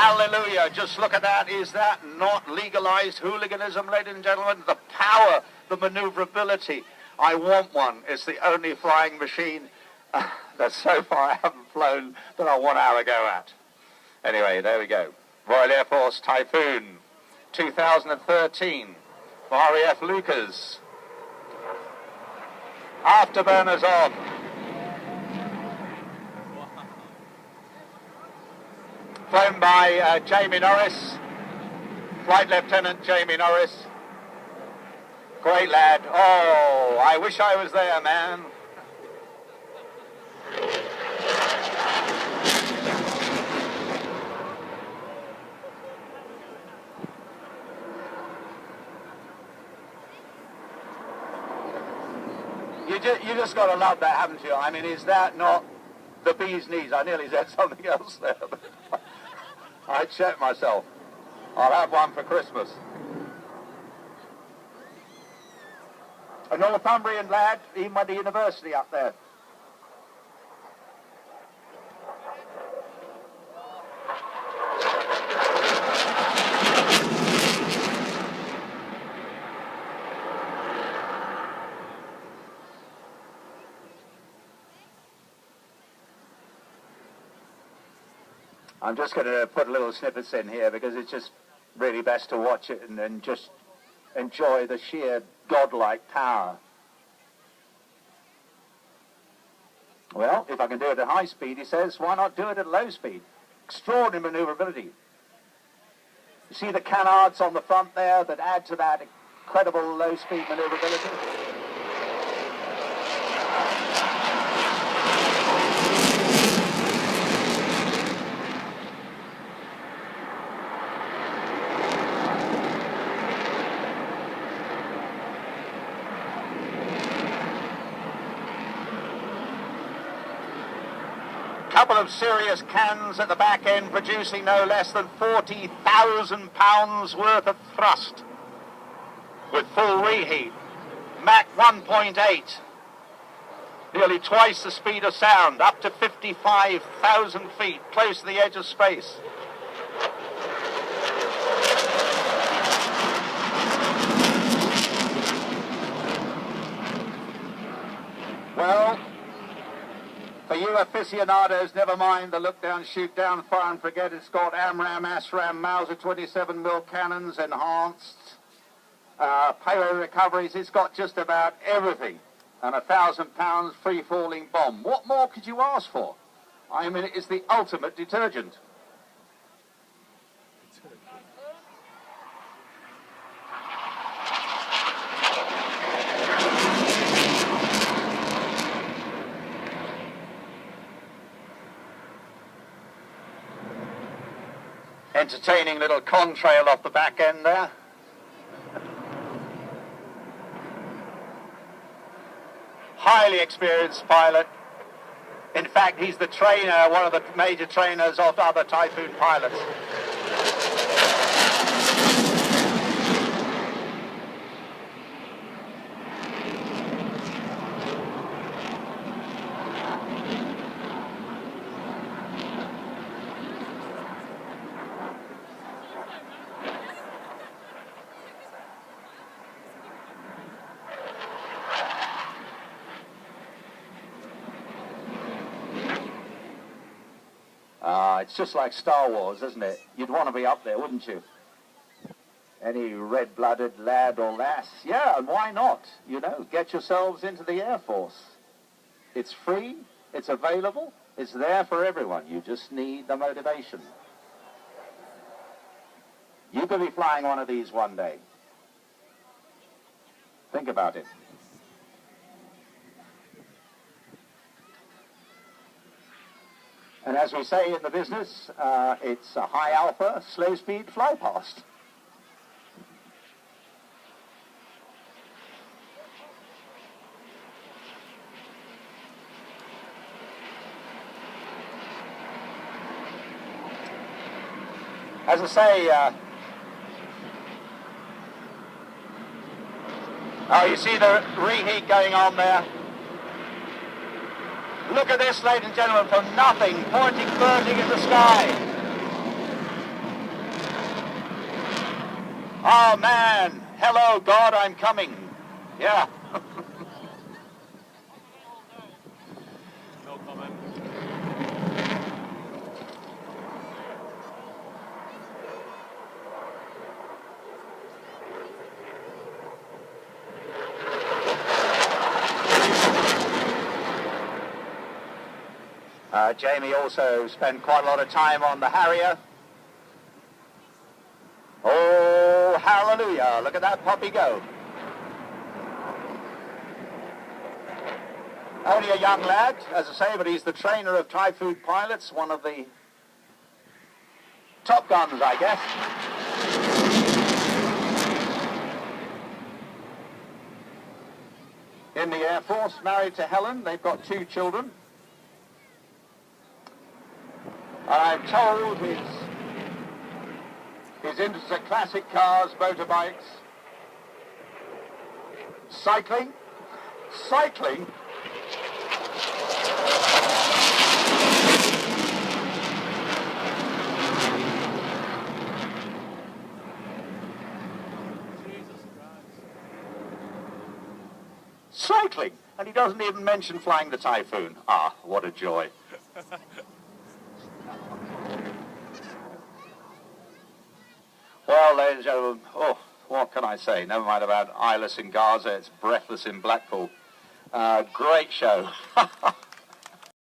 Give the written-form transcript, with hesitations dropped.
Hallelujah. Just look at that. Is that not legalized hooliganism, ladies and gentlemen? The power, the maneuverability. I want one. It's the only flying machine that so far I haven't flown that I want to have a go at. Anyway, there we go. Royal Air Force Typhoon 2013. RAF Lucas. Afterburners on. Flown by Jamie Norris, Flight Lieutenant Jamie Norris. Great lad. Oh, I wish I was there, man. You just got to love that, haven't you? I mean, is that not the bee's knees? I nearly said something else there. I checked myself. I'll have one for Christmas. A Northumbrian lad, he went to university up there. I'm just going to put little snippets in here because it's just really best to watch it and just enjoy the sheer godlike power. Well, if I can do it at high speed, he says, why not do it at low speed? Extraordinary maneuverability. You see the canards on the front there that add to that incredible low speed maneuverability? Couple of serious cans at the back end producing no less than 40,000 pounds worth of thrust with full reheat. Mach 1.8, nearly twice the speed of sound, up to 55,000 feet, close to the edge of space. Well, for you aficionados, never mind the look down, shoot down, fire and forget. It's got AMRAAM, ASRAAM, Mauser 27mm cannons, enhanced, payload recoveries. It's got just about everything. And 1,000 pounds free-falling bomb. What more could you ask for? I mean, it's the ultimate detergent. Entertaining little contrail off the back end there. Highly experienced pilot. In fact, he's the trainer, one of the major trainers of other Typhoon pilots. It's just like Star Wars, isn't it? You'd want to be up there, wouldn't you? Any red-blooded lad or lass? Yeah, and why not? You know, get yourselves into the Air Force. It's free, it's available, it's there for everyone. You just need the motivation. You could be flying one of these one day. Think about it. And as we say in the business, it's a high alpha, slow speed fly past. As I say, oh, you see the reheat going on there? Look at this, ladies and gentlemen, from nothing, pointing vertically in the sky. Oh, man. Hello, God, I'm coming. Yeah. No comment. Jamie also spent quite a lot of time on the Harrier. Oh, hallelujah. Look at that puppy go. Only a young lad, as I say, but he's the trainer of Typhoon pilots, one of the top guns, I guess. In the Air Force, married to Helen. They've got 2 children. I'm told his interests are classic cars, motorbikes, cycling. Cycling? Cycling! And he doesn't even mention flying the Typhoon. Ah, what a joy. Well, ladies and gentlemen, oh, what can I say? Never mind about eyeless in Gaza, it's breathless in Blackpool. Great show.